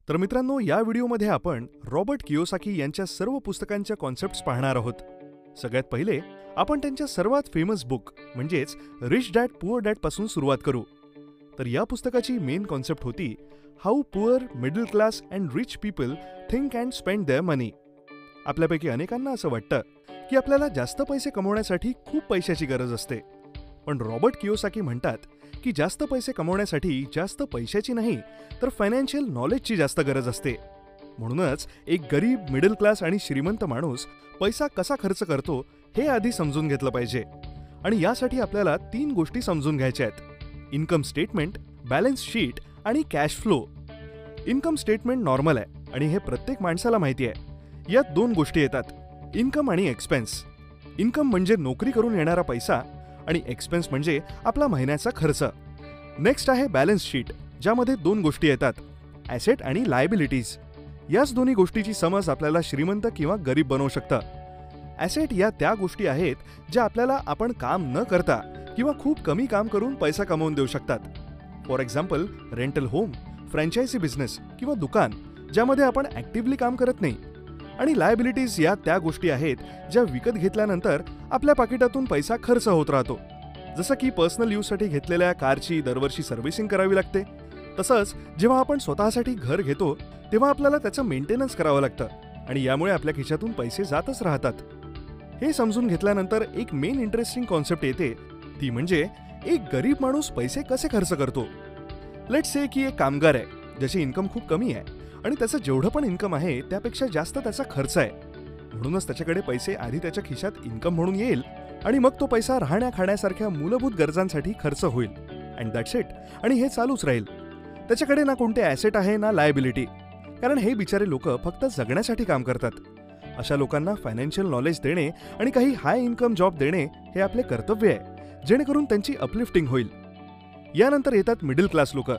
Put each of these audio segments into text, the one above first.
तर मित्रांनो, या व्हिडिओमध्ये आपण रॉबर्ट कियोसाकी यांच्या सर्व पुस्तकांच्या कॉन्सेप्ट्स पाहणार आहोत. सगळ्यात पहिले आपण त्यांच्या सर्वात फेमस बुक म्हणजेच रिच डॅड पुअर डॅड पासून सुरुवात करू. तर या पुस्तकाची मेन कॉन्सेप्ट होती how poor, middle class and rich people think and spend there मनी. आपल्यापैकी अनेकांना असं वाटतं की आपल्याला जास्त पैसे कमवण्यासाठी खूप पैशाची गरज असते, पण रॉबर्ट कियोसाकी म्हणतात की जास्त पैसे कमवण्यासाठी जास्त पैशाची नाही तर फायनान्शियल नॉलेजची जास्त गरज असते. म्हणूनच एक गरीब, मिडल क्लास आणि श्रीमंत माणूस पैसा कसा खर्च करतो हे आधी समजून घेतलं पाहिजे. आणि यासाठी आपल्याला 3 गोष्टी समजून घ्यायच्या आहेत: इन्कम स्टेटमेंट, बॅलन्स शीट आणि cash flow. Income statement normal आहे आणि हे प्रत्येक माणसाला माहिती आहे. यात 2 गोष्टी येतात, इन्कम आणि एक्सपेन्स. इन्कम म्हणजे नोकरी करून येणारा पैसा आणि एक्सपेन्स म्हणजे आपला महिन्याचा खर्च. नेक्स्ट आहे बॅलन्स शीट, ज्यामध्ये 2 गोष्टी येतात, ॲसेट आणि लायबिलिटीज. याच दोन्ही गोष्टीची समज आपल्याला श्रीमंत किंवा गरीब बनवू शकतं. ॲसेट या त्या गोष्टी आहेत ज्या आपल्याला आपण काम न करता किंवा खूप कमी काम करून पैसा कमवून देऊ शकतात. For example, rental home, franchise business किंवा दुकान, ज्यामध्ये आपण ॲक्टिव्हली काम करत नाही. आणि लायबिलिटीज या त्या गोष्टी आहेत ज्या विकत घेतल्यानंतर आपल्या पाकिटातून पैसा खर्च होत राहतो. जसं की पर्सनल यूजसाठी घेतलेल्या कारची दरवर्षी सर्व्हिसिंग करावी लागते. तसंच जेव्हा आपण स्वतःसाठी घर घेतो तेव्हा आपल्याला त्याचं मेंटेनन्स करावं लागतं आणि यामुळे आपल्या खिशातून पैसे जातच राहतात. हे समजून घेतल्यानंतर एक मेन इंटरेस्टिंग कॉन्सेप्ट येते, ती म्हणजे एक गरीब माणूस पैसे कसे खर्च करतो. लेट्स से की एक कामगार आहे ज्याची इन्कम खूप कमी आहे आणि त्याचं जेवढं पण इन्कम आहे त्यापेक्षा जास्त त्याचा खर्च आहे. म्हणूनच त्याच्याकडे पैसे आधी त्याच्या खिशात इन्कम म्हणून येईल आणि मग तो पैसा राहण्या खाण्यासारख्या मूलभूत गरजांसाठी खर्च होईल. And that's it. आणि हे चालूच राहील. त्याच्याकडे ना कोणते ॲसेट आहे ना लायबिलिटी, कारण हे बिचारे लोक फक्त जगण्यासाठी काम करतात. अशा लोकांना फायनान्शियल नॉलेज देणे आणि काही हाय इन्कम जॉब देणे हे आपले कर्तव्य आहे, जेणेकरून त्यांची अपलिफ्टिंग होईल. यानंतर येतात मिडल क्लास लोक,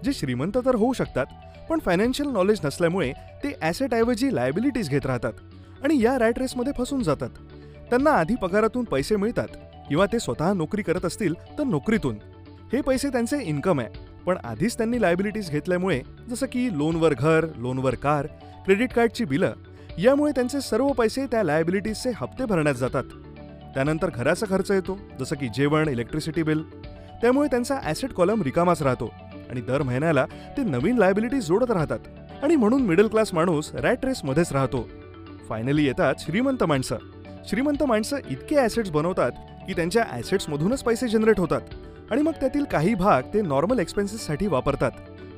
जे श्रीमंत तर होऊ शकतात पण फायनान्शियल नॉलेज नसल्यामुळे ते ॲसेटऐवजी लायबिलिटीज घेत राहतात आणि या रॅट रेसमध्ये फसून जातात. त्यांना आधी पगारातून पैसे मिळतात किंवा ते स्वतः नोकरी करत असतील तर नोकरीतून. हे पैसे त्यांचे इन्कम आहे, पण आधीच त्यांनी लायबिलिटीज घेतल्यामुळे, जसं की लोनवर घर, लोनवर कार, क्रेडिट कार्डची बिलं, यामुळे त्यांचे सर्व पैसे त्या लायबिलिटीजचे हप्ते भरण्यात जातात. त्यानंतर घराचा खर्च येतो, जसं की जेवण, इलेक्ट्रिसिटी बिल. त्यामुळे त्यांचा ॲसेट कॉलम रिकामाच राहतो आणि दर महिन्याला ते नवीन लायबिलिटीज जोडत राहतात आणि म्हणून मिडल क्लास माणूस रॅट रेसमध्येच राहतो. फायनली येतात श्रीमंत माणसं. श्रीमंत माणसं इतके ॲसेट्स बनवतात की त्यांच्या ॲसेट्समधूनच पैसे जनरेट होतात आणि मग त्यातील काही भाग ते नॉर्मल एक्सपेन्सेससाठी वापरतात,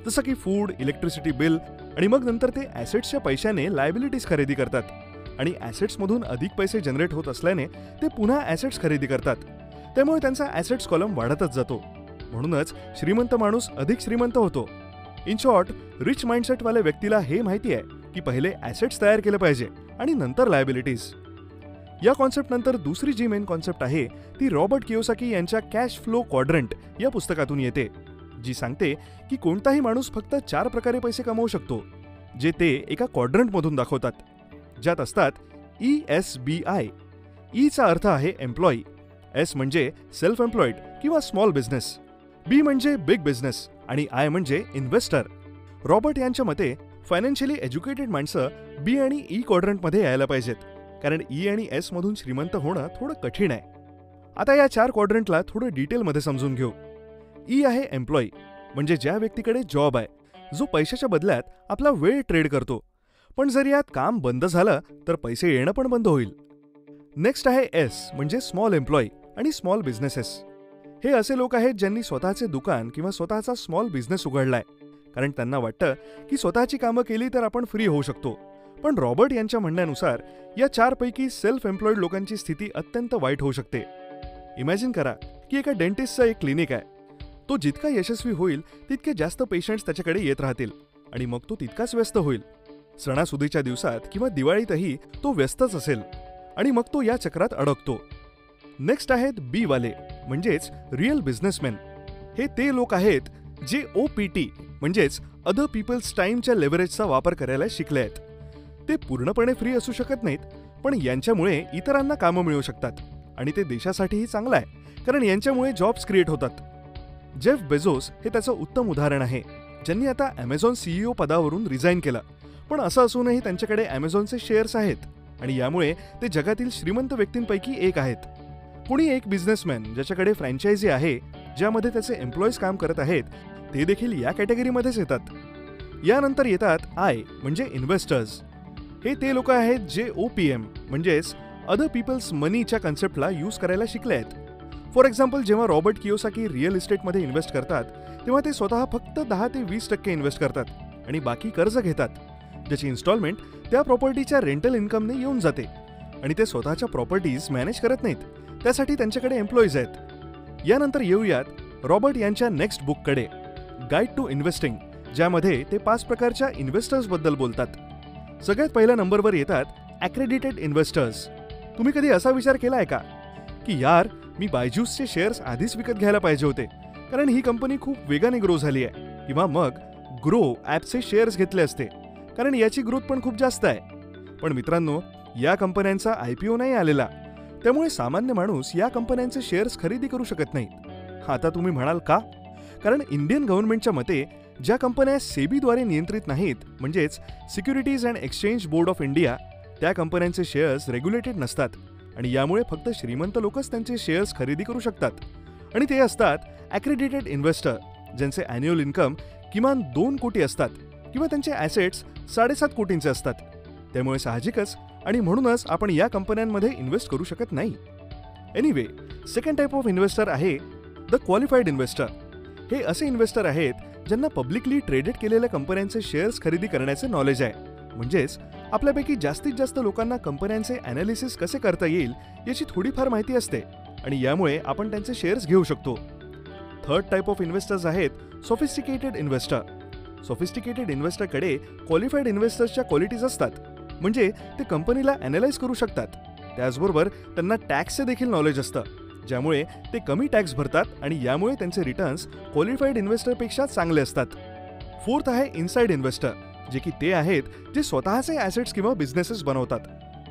जसं की फूड, इलेक्ट्रिसिटी बिल. आणि मग नंतर ते ॲसेट्सच्या पैशाने लायबिलिटीज खरेदी करतात आणि ॲसेट्समधून अधिक पैसे जनरेट होत असल्याने ते पुन्हा ॲसेट्स खरेदी करतात. त्यामुळे त्यांचा ॲसेट्स कॉलम वाढतच जातो. म्हणूनच श्रीमंत माणूस अधिक श्रीमंत होतो. इन शॉर्ट, रिच माइंडसेटवाल्या व्यक्तीला हे माहिती आहे की पहिले ॲसेट्स तयार केले पाहिजे आणि नंतर लायबिलिटीज. या कॉन्सेप्ट नंतर दुसरी जी मेन कॉन्सेप्ट आहे ती रॉबर्ट कियोसाकी यांच्या कॅश फ्लो क्वाड्रंट या पुस्तकातून येते, जी सांगते की कोणताही माणूस फक्त 4 प्रकारे पैसे कमवू शकतो, जे ते एका क्वाड्रंटमधून दाखवतात. ज्यात असतात ESBI. ईचा अर्थ आहे एम्प्लॉई, एस म्हणजे सेल्फ एम्प्लॉईड किंवा स्मॉल बिझनेस, बी म्हणजे बिग बिझनेस आणि आय म्हणजे इन्व्हेस्टर. रॉबर्ट यांच्या मते फायनान्शियली एज्युकेटेड माणसं बी आणि ई क्वाड्रंटमध्ये यायला पाहिजेत, कारण ई आणि एस मधून श्रीमंत होणं थोडं कठीण आहे. आता या 4 क्वाड्रंटला थोडं डिटेलमध्ये समजून घेऊ. ई आहे एम्प्लॉई, म्हणजे ज्या व्यक्तीकडे जॉब आहे, जो पैशाच्या बदल्यात आपला वेळ ट्रेड करतो, पण जर यात काम बंद झालं तर पैसे येणं पण बंद होईल. नेक्स्ट आहे एस, म्हणजे स्मॉल एम्प्लॉई आणि स्मॉल बिझनेसेस. हे असे लोक आहेत ज्यांनी स्वतःचे दुकान किंवा स्वतःचा स्मॉल बिझनेस उघडलाय, कारण त्यांना वाटतं की स्वतःची कामं केली तर आपण फ्री होऊ शकतो. पण रॉबर्ट यांच्या म्हणण्यानुसार या 4 पैकी सेल्फ एम्प्लॉईड लोकांची स्थिती अत्यंत वाईट होऊ शकते. इमॅजिन करा की एका डेंटिस्टचं एक क्लिनिक आहे. तो जितका यशस्वी होईल तितके जास्त पेशंट्स त्याच्याकडे येत राहतील आणि मग तो तितकाच व्यस्त होईल. सणासुदीच्या दिवसात किंवा दिवाळीतही तो व्यस्तच असेल आणि मग तो या चक्रात अडकतो. नेक्स्ट आहेत बी वाले, म्हणजेच रिअल बिझनेसमॅन. हे ते लोक आहेत जे OPT म्हणजेच अदर पीपल्स टाइमच्या लेव्हरेजचा वापर करायला शिकले आहेत. ते पूर्णपणे फ्री असू शकत नाहीत, पण यांच्यामुळे इतरांना कामं मिळू शकतात आणि ते देशासाठीही चांगलं आहे, कारण यांच्यामुळे जॉब्स क्रिएट होतात. जेफ बेझोस हे त्याचं उत्तम उदाहरण आहे. ज्यांनी आता ॲमेझॉन CEO पदावरून रिझाईन केलं. पण असं असूनही त्यांच्याकडे ॲमेझॉनचे शेअर्स आहेत आणि यामुळे ते जगातील श्रीमंत व्यक्तींपैकी एक आहेत. कुणी एक बिझनेसमॅन ज्याच्याकडे फ्रँचायझी आहे, ज्यामध्ये त्याचे एम्प्लॉईज काम करत आहेत, ते देखील या कॅटेगरीमध्येच येतात. यानंतर येतात आय म्हणजे इन्व्हेस्टर्स. हे ते लोक आहेत जे OPM म्हणजेच अदर पीपल्स मनीच्या कन्सेप्टला यूज करायला शिकले आहेत. फॉर एक्झाम्पल, जेव्हा रॉबर्ट कियोसाकी रिअल इस्टेटमध्ये इन्व्हेस्ट करतात तेव्हा ते स्वतः फक्त 10 ते 20% इन्व्हेस्ट करतात आणि बाकी कर्ज घेतात, ज्याची इन्स्टॉलमेंट त्या प्रॉपर्टीच्या रेंटल इन्कमने येऊन जाते. आणि ते स्वतःच्या प्रॉपर्टीज मॅनेज करत नाहीत, त्यासाठी त्यांच्याकडे एम्प्लॉईज आहेत. यानंतर येऊयात रॉबर्ट यांच्या नेक्स्ट बुककडे, गाईड टू इन्व्हेस्टिंग, ज्यामध्ये ते 5 प्रकारच्या इन्व्हेस्टर्सबद्दल बोलतात. सगळ्यात पहिल्या नंबरवर येतात ॲक्रेडिटेड इन्व्हेस्टर्स. तुम्ही कधी असा विचार केलाय का की यार, मी बायजूसचे शेअर्स आधीच विकत घ्यायला पाहिजे होते, कारण ही कंपनी खूप वेगाने ग्रो झाली आहे, किंवा मग ग्रो ॲपचे शेअर्स घेतले असते, कारण याची ग्रोथ पण खूप जास्त आहे. पण मित्रांनो, या कंपन्यांचा IPO नाही आलेला, त्यामुळे सामान्य माणूस या कंपन्यांचे शेअर्स खरेदी करू शकत नाही. आता तुम्ही म्हणाल का? कारण इंडियन गव्हर्नमेंटच्या मते ज्या कंपन्या सेबीद्वारे नियंत्रित नाहीत, म्हणजेच securities and exchange board of India, त्या कंपन्यांचे शेअर्स रेग्युलेटेड नसतात आणि यामुळे फक्त श्रीमंत लोकच त्यांचे शेअर्स खरेदी करू शकतात. आणि ते असतात ॲक्रेडिटेड इन्व्हेस्टर, ज्यांचे ॲन्युअल इन्कम किमान 2 कोटी असतात किंवा त्यांचे ॲसेट्स 7.5 कोटींचे असतात. त्यामुळे साहजिकच आणि म्हणूनच आपण या कंपन्यांमध्ये इन्व्हेस्ट करू शकत नाही. Anyway, second type of investor आहे द क्वालिफाईड इन्व्हेस्टर. हे असे इन्व्हेस्टर आहेत ज्यांना पब्लिकली ट्रेडेड केलेल्या कंपन्यांचे शेअर्स खरेदी करण्याचे नॉलेज आहे. म्हणजेच आपल्यापैकी जास्तीत जास्त लोकांना कंपन्यांचे ॲनालिसिस कसे करता येईल याची थोडीफार माहिती असते आणि यामुळे आपण त्यांचे शेअर्स घेऊ शकतो. थर्ड टाईप ऑफ इन्व्हेस्टर्स आहेत सोफिस्टिकेटेड इन्व्हेस्टर. सोफिस्टिकेटेड इन्व्हेस्टरकडे क्वालिफाईड इन्व्हेस्टर्सच्या क्वालिटीज असतात, म्हणजे ते कंपनीला ॲनालाइज करू शकतात. त्याचबरोबर त्यांना टॅक्सचे देखील नॉलेज असतं, ज्यामुळे ते कमी टॅक्स भरतात आणि यामुळे त्यांचे रिटर्न्स क्वालिफाईड इन्व्हेस्टरपेक्षा चांगले असतात. फोर्थ आहे इनसाइड इन्व्हेस्टर, जे की ते आहेत जे स्वतःचे ॲसेट्स किंवा बिझनेसेस बनवतात.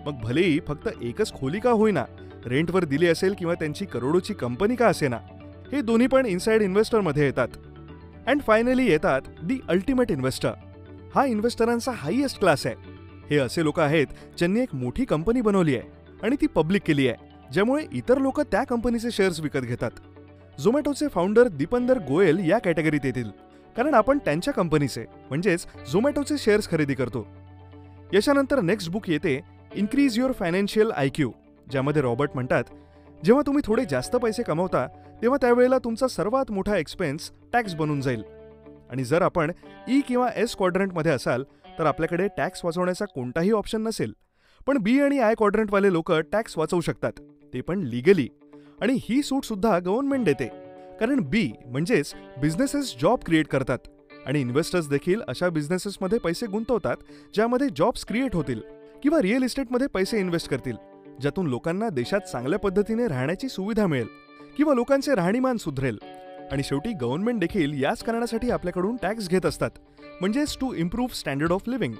मग भलेही फक्त एकच खोली का होईना, रेंटवर दिली असेल किंवा त्यांची करोडोची कंपनी का असेना, हे दोन्ही पण इनसाइड इन्व्हेस्टरमध्ये येतात. अँड फायनली येतात दी अल्टिमेट इन्व्हेस्टर. हा इन्व्हेस्टरांचा हायएस्ट क्लास आहे. हे असे लोक आहेत ज्यांनी एक मोठी कंपनी बनवली आहे आणि ती पब्लिक केली आहे, ज्यामुळे इतर लोक त्या कंपनीचे शेअर्स विकत घेतात. झोमॅटोचे फाउंडर दीपंदर गोयल या कॅटेगरीत येतील, कारण आपण त्यांच्या कंपनीचे म्हणजेच झोमॅटोचे शेअर्स खरेदी करतो. याच्यानंतर नेक्स्ट बुक येते इन्क्रीज युअर फायनान्शियल IQ, ज्यामध्ये रॉबर्ट म्हणतात, जेव्हा तुम्ही थोडे जास्त पैसे कमवता तेव्हा त्यावेळेला तुमचा सर्वात मोठा एक्सपेन्स टॅक्स बनून जाईल. आणि जर आपण E किंवा S क्वाड्रंटमध्ये असाल तर आपल्याकडे टॅक्स वाचवण्याचा कोणताही ऑप्शन नसेल. पण B आणि I क्वाड्रंटवाले लोक टॅक्स वाचवू शकतात, ते पण लिगली. आणि ही सूट सुद्धा गव्हर्नमेंट देते, कारण B म्हणजेच बिझनेसेस जॉब क्रिएट करतात आणि इन्व्हेस्टर्स देखील अशा बिझनेसेसमध्ये पैसे गुंतवतात ज्यामध्ये जॉब्स क्रिएट होतील, किंवा रिअल इस्टेटमध्ये पैसे इन्व्हेस्ट करतील, ज्यातून लोकांना देशात चांगल्या पद्धतीने राहण्याची सुविधा मिळेल किंवा लोकांचे राहणीमान सुधरेल. आणि शेवटी गव्हर्नमेंट देखील याच कारणासाठी आपल्याकडून टॅक्स घेत असतात, म्हणजेच to improve standard of living.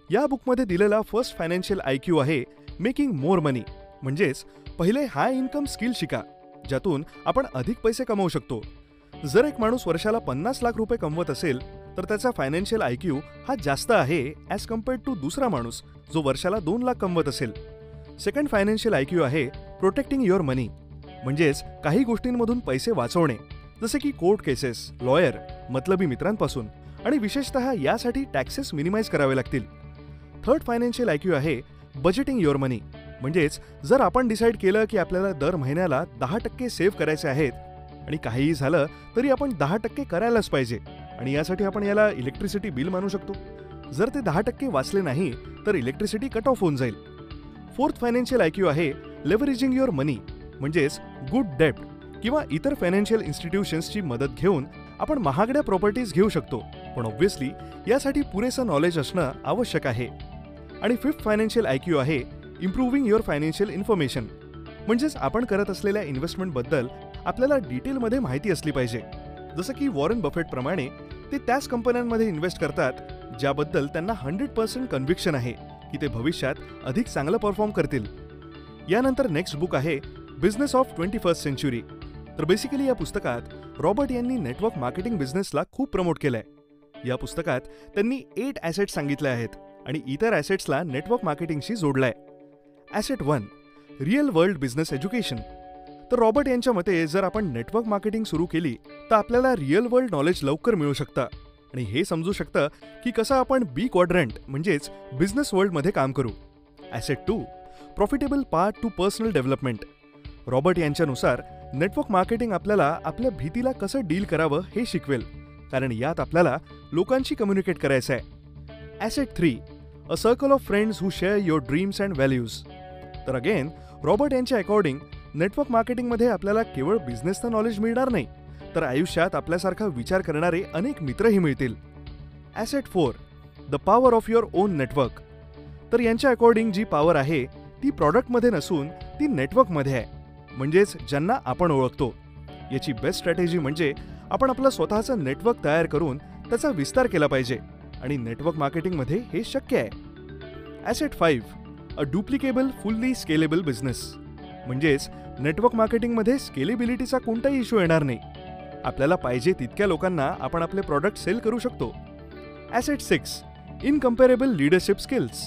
या बुकमध्ये दिलेला फर्स्ट फायनान्शियल IQ आहे मेकिंग मोर मनी, म्हणजेच पहिले हाय इन्कम स्किल शिका, ज्यातून आपण अधिक पैसे कमवू शकतो. जर एक माणूस वर्षाला 50 लाख रुपये कमवत असेल तर त्याचा फायनान्शियल IQ हा जास्त आहे ॲज कम्पेअर्ड टू दुसरा माणूस जो वर्षाला 2 लाख कमवत असेल. सेकंड फायनान्शियल IQ आहे प्रोटेक्टिंग युअर मनी, म्हणजेच काही गोष्टींमधून पैसे वाचवणे, जसे की कोर्ट केसेस, लॉयर, मतलबी मित्रांपासून, आणि विशेषतः यासाठी टॅक्सेस मिनिमाइज करावे लागतील. थर्ड फायनान्शियल IQ आहे बजेटिंग युअर मनी, म्हणजेच जर आपण डिसाईड केलं की आपल्याला दर महिन्याला 10% सेव्ह करायचे आहेत आणि काहीही झालं तरी आपण 10% करायलाच पाहिजे, आणि यासाठी आपण याला इलेक्ट्रिसिटी बिल मानू शकतो. जर ते 10% वाचले नाही तर इलेक्ट्रिसिटी कट ऑफ होऊन जाईल. फोर्थ फायनान्शियल IQ आहे लेव्हरेजिंग युअर मनी, म्हणजेच गुड डेब्ट किंवा इतर फायनान्शियल इन्स्टिट्यूशन्सची मदत घेऊन आपण महागड्या प्रॉपर्टीज घेऊ शकतो, पण ऑब्व्हियसली यासाठी पुरेसं नॉलेज असणं आवश्यक आहे. आणि फिफ्थ फायनान्शियल IQ आहे इम्प्रूव्हिंग युअर फायनान्शियल इन्फॉर्मेशन, म्हणजेच आपण करत असलेल्या इन्व्हेस्टमेंटबद्दल आपल्याला डिटेलमध्ये माहिती असली पाहिजे. जसं की वॉरेन बफेट प्रमाणे ते त्याच कंपन्यांमध्ये इन्व्हेस्ट करतात ज्याबद्दल त्यांना 100% कन्व्हिक्शन आहे की ते भविष्यात अधिक चांगलं परफॉर्म करतील. यानंतर नेक्स्ट बुक आहे बिझनेस ऑफ 21st सेंचुरी. तर बेसिकली या पुस्तकात रॉबर्ट यांनी नेटवर्क मार्केटिंग बिझनेसला खूप प्रमोट केलंय या पुस्तकात त्यांनी 8 ॲसेट्स सांगितले आहेत आणि इतर ॲसेट्सला नेटवर्क मार्केटिंगशी जोडलंय. Asset 1 real world business education. तर रॉबर्ट यांच्या मते जर आपण नेटवर्क मार्केटिंग सुरू केली तर आपल्याला रिअल वर्ल्ड नॉलेज लवकर मिळू शकतं आणि हे समजू शकतं की कसं आपण बी क्वाड्रंट म्हणजेच बिझनेस वर्ल्डमध्ये काम करू. Asset 2 profitable part to personal development. Robert यांच्यानुसार नेटवर्क मार्केटिंग आपल्याला आपल्या भीतीला कसं डील करावं हे शिकवेल, कारण यात आपल्याला लोकांशी कम्युनिकेट करायचं आहे. Asset 3 a circle of friends who share your dreams and values. तर अगेन रॉबर्ट यांच्या अकॉर्डिंग नेटवर्क मार्केटिंगमध्ये आपल्याला केवळ बिझनेसचं नॉलेज मिळणार नाही, तर आयुष्यात आपल्यासारखा विचार करणारे अनेक मित्रही मिळतील. Asset 4 the power of your own network. तर यांच्या अकॉर्डिंग जी पॉवर आहे ती प्रॉडक्टमध्ये नसून ती नेटवर्कमध्ये आहे, म्हणजेच ज्यांना आपण ओळखतो. याची बेस्ट स्ट्रॅटेजी म्हणजे आपण आपलं स्वतःचं नेटवर्क तयार करून त्याचा विस्तार केला पाहिजे आणि नेटवर्क मार्केटिंगमध्ये हे शक्य आहे. ॲसेट 5 अ डुप्लिकेबल फुल्ली स्केलेबल बिझनेस. म्हणजेच नेटवर्क मार्केटिंगमध्ये स्केलेबिलिटीचा कोणताही इश्यू येणार नाही. आपल्याला पाहिजे तितक्या लोकांना आपण आपले प्रॉडक्ट सेल करू शकतो. Asset 6 incomparable leadership skills.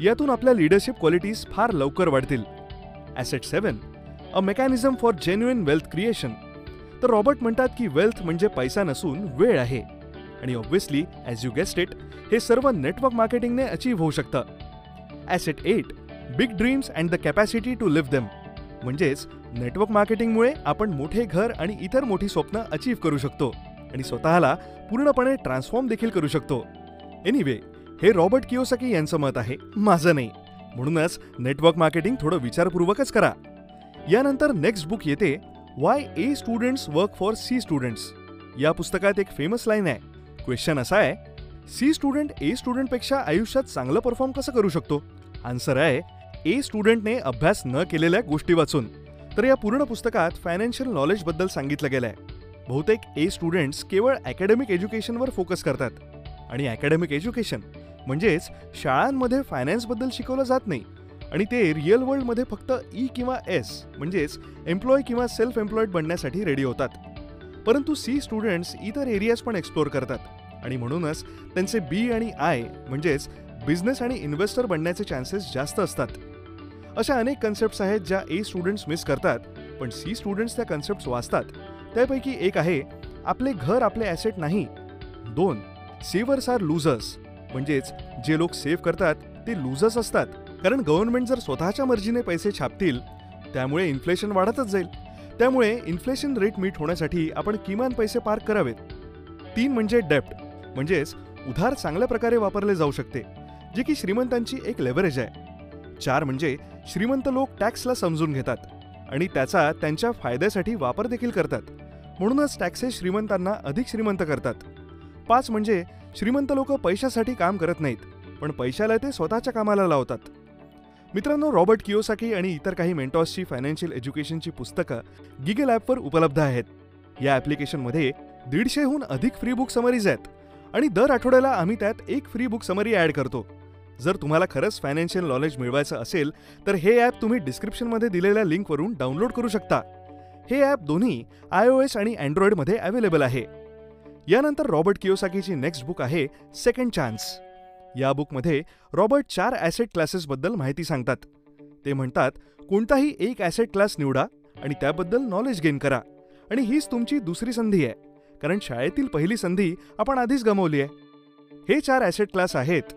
यातून आपल्या लीडरशिप क्वालिटीज फार लवकर वाढतील. Asset 7 a mechanism for genuine wealth creation. तर रॉबर्ट म्हणतात की वेल्थ म्हणजे पैसा नसून वेळ आहे आणि obviously as you guessed it हे सर्व नेटवर्क मार्केटिंगने अचीव्ह होऊ शकतं. Asset 8 big dreams and the capacity to live them. म्हणजेच नेटवर्क मार्केटिंगमुळे आपण मोठे घर आणि इतर मोठी स्वप्न अचीव्ह करू शकतो आणि स्वतःला पूर्णपणे ट्रान्सफॉर्म देखील करू शकतो. एनिवे, हे रॉबर्ट कियोसाकी यांचं मत आहे, माझं नाही. म्हणूनच नेटवर्क मार्केटिंग थोडं विचारपूर्वकच करा. यानंतर नेक्स्ट बुक येते why A students work for C students. या पुस्तकात एक फेमस लाईन आहे. क्वेश्चन असा आहे, सी स्टुडंट ए स्टुडंटपेक्षा आयुष्यात चांगलं परफॉर्म कसं करू शकतो? आन्सर आहे ए स्टुडंटने अभ्यास न केलेल्या गोष्टी वाचून. तर या पूर्ण पुस्तकात फायनान्शियल नॉलेजबद्दल सांगितलं गेलंय. बहुतेक ए स्टुडंट्स केवळ अकॅडमिक एज्युकेशनवर फोकस करतात आणि अकॅडमिक एज्युकेशन म्हणजेच शाळांमध्ये फायनान्सबद्दल शिकवलं जात नाही आणि ते रिअल वर्ल्डमध्ये फक्त ई किंवा एस म्हणजेच एम्प्लॉय किंवा सेल्फ एम्प्लॉयड बनण्यासाठी रेडी होतात. परंतु सी स्टुडंट्स इतर एरियाज पण एक्सप्लोर करतात आणि म्हणूनच त्यांचे बी आणि आय म्हणजेच बिझनेस आणि इन्व्हेस्टर बनण्याचे चान्सेस जास्त असतात. अशा अनेक कन्सेप्ट्स आहेत ज्या ए स्टुडंट्स मिस करतात, पण सी स्टुडंट्स त्या कन्सेप्ट्स वाचतात. त्यापैकी एक आहे आपले घर आपले ॲसेट नाही. 2 सेव्हर्स आर लुझर्स. म्हणजेच जे लोक सेव्ह करतात ते लुझर्स असतात, कारण गव्हर्नमेंट जर स्वतःच्या मर्जीने पैसे छापतील त्यामुळे इन्फ्लेशन वाढतच जाईल. त्यामुळे इन्फ्लेशन रेट मीट होण्यासाठी आपण किमान पैसे पार्क करावेत. 3 म्हणजे डेप्ट. म्हणजेच उधार चांगल्या प्रकारे वापरले जाऊ शकते, जे की श्रीमंतांची एक लेव्हरेज आहे. 4 म्हणजे श्रीमंत लोक टॅक्सला समजून घेतात आणि त्याचा त्यांच्या फायद्यासाठी वापर देखील करतात, म्हणूनच टॅक्सेस श्रीमंतांना अधिक श्रीमंत करतात. 5 म्हणजे श्रीमंत लोक पैशासाठी काम करत नाहीत, पण पैशाला ते स्वतःच्या कामाला लावतात. मित्रांनो, रॉबर्ट कियोसाकी आणि इतर काही मेंटॉर्सची फायनान्शियल एज्युकेशनची पुस्तकं गिगल ॲपवर उपलब्ध आहेत. या ॲप्लिकेशनमध्ये 150हून अधिक फ्री बुक समरीज आहेत आणि दर आठवड्याला आम्ही त्यात एक फ्री बुक समरी ॲड करतो. जर तुम्हाला खरंच फायनान्शियल नॉलेज मिळवायचं असेल तर हे ॲप तुम्ही डिस्क्रिप्शनमध्ये दिलेल्या लिंकवरून डाउनलोड करू शकता. हे ॲप दोन्ही iOS आणि अँड्रॉइडमध्ये अवेलेबल आहे. यानंतर रॉबर्ट कियोसाकीची नेक्स्ट बुक आहे सेकंड चान्स. या बुकमध्ये रॉबर्ट 4 ॲसेट क्लासेसबद्दल माहिती सांगतात. ते म्हणतात, कोणताही एक ॲसेट क्लास निवडा आणि त्याबद्दल नॉलेज गेन करा आणि हीच तुमची दुसरी संधी आहे, कारण शाळेतील पहिली संधी आपण आधीच गमावली आहे. हे 4 ॲसेट क्लास आहेत.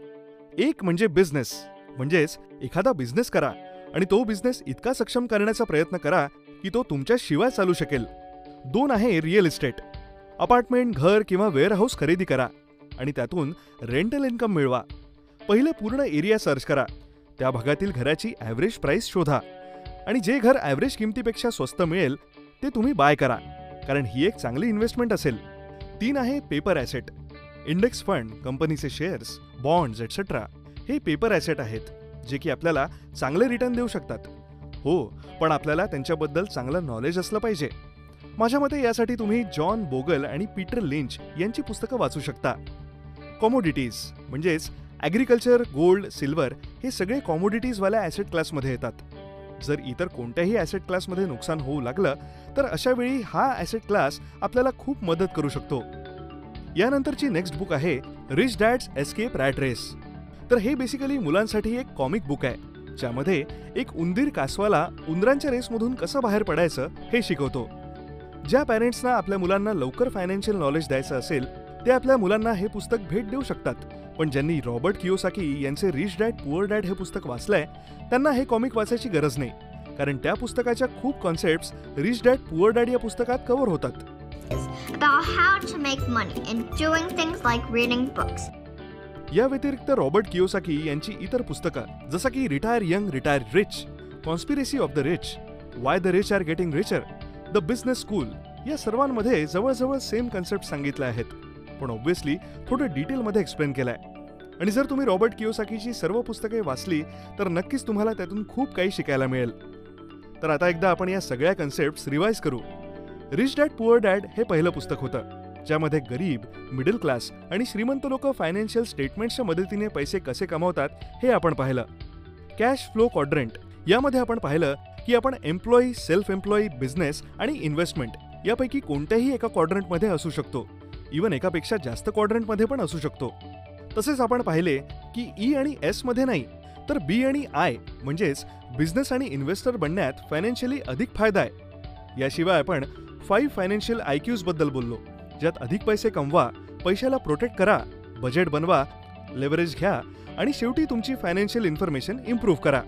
1 म्हणजे बिझनेस. म्हणजेच एखादा बिझनेस करा आणि तो बिझनेस इतका सक्षम करण्याचा प्रयत्न करा की तो तुमच्या शिवाय चालू शकेल. 2 आहे रिअल इस्टेट. अपार्टमेंट, घर किंवा वेअरहाऊस खरेदी करा आणि त्यातून रेंटल इन्कम मिळवा. पहिले पूर्ण एरिया सर्च करा, त्या भागातील घराची ॲव्हरेज प्राईस शोधा आणि जे घर ॲव्हरेज किमतीपेक्षा स्वस्त मिळेल ते तुम्ही बाय करा, कारण ही एक चांगली इन्व्हेस्टमेंट असेल. 3 आहे पेपर ॲसेट. इंडेक्स फंड, कंपनीचे शेअर्स, बॉन्ड्स एटसेट्रा हे पेपर ॲसेट आहेत, जे की आपल्याला चांगले रिटर्न देऊ शकतात. हो, पण आपल्याला त्यांच्याबद्दल चांगलं नॉलेज असलं पाहिजे. माझ्या मते यासाठी तुम्ही जॉन बोगल आणि पीटर लिंच यांची पुस्तकं वाचू शकता. कॉमोडिटीज म्हणजेच ॲग्रिकल्चर, गोल्ड, सिल्वर हे सगळे कॉमोडिटीजवाल्या ॲसेट क्लासमध्ये येतात. जर इतर कोणत्याही ॲसेट क्लासमध्ये नुकसान होऊ लागलं तर अशा वेळी हा ॲसेट क्लास आपल्याला खूप मदत करू शकतो. यानंतरची नेक्स्ट बुक आहे rich dad's escape rat race. तर हे बेसिकली मुलांसाठी एक कॉमिक बुक आहे, ज्यामध्ये एक उंदीर कासवाला उंदरांच्या रेसमधून कसं बाहेर पडायचं हे शिकवतो. ज्या पॅरेंट्सना आपल्या मुलांना लवकर फायनान्शियल नॉलेज द्यायचं असेल ते आपल्या मुलांना हे पुस्तक भेट देऊ शकतात. पण ज्यांनी रॉबर्ट कियोसाकी यांचे रिच डॅड पुअर डॅड हे पुस्तक वाचलंय त्यांना हे कॉमिक वाचायची गरज नाही, कारण त्या पुस्तकाच्या खूप concepts rich dad poor dad या पुस्तकात कव्हर होतात. About how to make money and doing things like reading books. या व्यतिरिक्त रॉबर्ट कियोसाकी यांची इतर पुस्तकं जसं की retire young retire rich, conspiracy of the rich, why the rich are getting richer, the business school या सर्वांमध्ये जवळजवळ सेम कन्सेप्ट सांगितले आहेत, पण ऑब्व्हियसली थोडं डिटेलमध्ये एक्सप्लेन केलंय. आणि जर तुम्ही रॉबर्ट कियोसाकीची सर्व पुस्तके वाचली तर नक्कीच तुम्हाला त्यातून खूप काही शिकायला मिळेल. तर आता एकदा आपण या सगळ्या कन्सेप्ट्स रिवाइज करू. रिच डॅड पुअर डॅड हे पहिलं पुस्तक होतं, ज्यामध्ये गरीब, मिडल क्लास आणि श्रीमंत लोक फायनान्शियल स्टेटमेंट्सच्या मदतीने पैसे कसे कमावतात हे आपण पाहिलं. कॅश फ्लो क्वाड्रंट यामध्ये आपण पाहिलं की आपण एम्प्लॉई, सेल्फ एम्प्लॉई, बिझनेस आणि इन्व्हेस्टमेंट यापैकी कोणत्याही एका क्वाड्रंटमध्ये असू शकतो, इव्हन एकापेक्षा जास्त क्वाड्रंटमध्ये पण असू शकतो. तसेच आपण पाहिले की ई आणि एस मध्ये नाही तर बी आणि आय म्हणजेच बिझनेस आणि इन्व्हेस्टर बनण्यात फायनान्शियली अधिक फायदा आहे. याशिवाय आपण 5 फायनान्शियल IQs बद्दल बोललो, ज्यात अधिक पैसे कमवा, पैशाला प्रोटेक्ट करा, बजेट बनवा, लेव्हरेज घ्या आणि शेवटी तुमची फायनान्शियल इन्फॉर्मेशन इम्प्रूव्ह करा.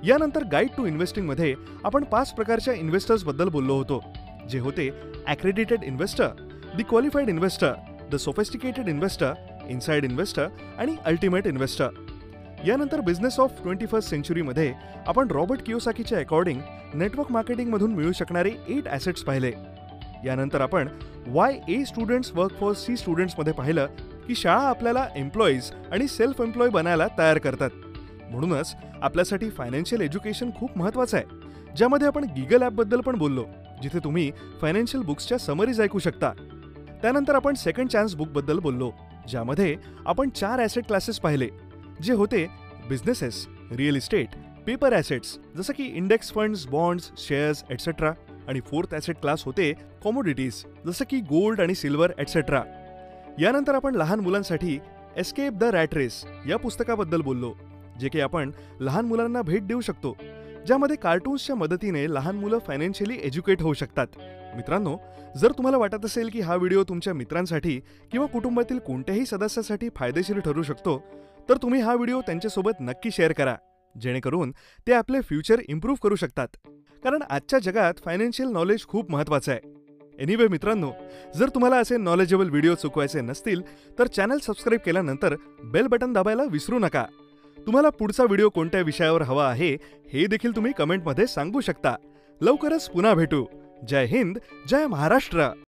यानंतर गाईड टू इन्व्हेस्टिंग मध्ये आपण 5 प्रकारच्या इन्व्हेस्टर्स बद्दल बोललो होतो, जे होते accredited investor, the qualified investor, the sophisticated investor, inside investor आणि अल्टिमेट इन्व्हेस्टर. यानंतर बिझनेस ऑफ 21st सेंचुरीमध्ये आपण रॉबर्ट कियोसाकीच्या अकॉर्डिंग नेटवर्क मार्केटिंगमधून मिळू शकणारे 8 ॲसेट्स पाहिले. यानंतर आपण why A students work for C स्टुडंट्समध्ये पाहिलं की शाळा आपल्याला एम्प्लॉईज आणि सेल्फ एम्प्लॉय बनायला तयार करतात. म्हणूनच आपल्यासाठी फायनान्शियल एज्युकेशन खूप महत्त्वाचं आहे, ज्यामध्ये आपण गिगल ॲपबद्दल पण बोललो, जिथे तुम्ही फायनान्शियल बुक्सच्या समरीज ऐकू शकता. त्यानंतर आपण सेकंड चान्स बुकबद्दल बोललो, ज्यामध्ये आपण 4 ॲसेट क्लासेस पाहिले, जे होते businesses, real estate, paper assets जसं की index funds, bonds, shares etcetera, आणि 4th ॲसेट क्लास होते कॉमोडिटीज जसं की गोल्ड आणि सिल्वर एटसेट्रा. यानंतर आपण लहान मुलांसाठी एस्केप द रॅट रेस या पुस्तकाबद्दल बोललो, जे की आपण लहान मुलांना भेट देऊ शकतो, ज्यामध्ये कार्टून्सच्या मदतीने लहान मुलं फायनान्शियली एज्युकेट होऊ शकतात. मित्रांनो, जर तुम्हाला वाटत असेल की हा व्हिडिओ तुमच्या मित्रांसाठी किंवा कुटुंबातील कोणत्याही सदस्यासाठी फायदेशीर ठरू शकतो, तर तुम्ही हा व्हिडिओ त्यांच्यासोबत नक्की शेअर करा, जेणेकरून ते आपले फ्युचर इम्प्रूव्ह करू शकतात. कारण आजच्या जगात फायनान्शियल नॉलेज खूप महत्त्वाचं आहे. एनिवे मित्रांनो, जर तुम्हाला असे नॉलेजेबल व्हिडिओ चुकवायचे नसतील तर चॅनल सबस्क्राईब केल्यानंतर बेल बटन दाबायला विसरू नका. तुम्हाला पुढचा व्हिडिओ कोणत्या विषयावर हवा आहे हे देखील तुम्ही कमेंटमध्ये सांगू शकता. लवकरच पुन्हा भेटू. जय हिंद, जय महाराष्ट्र.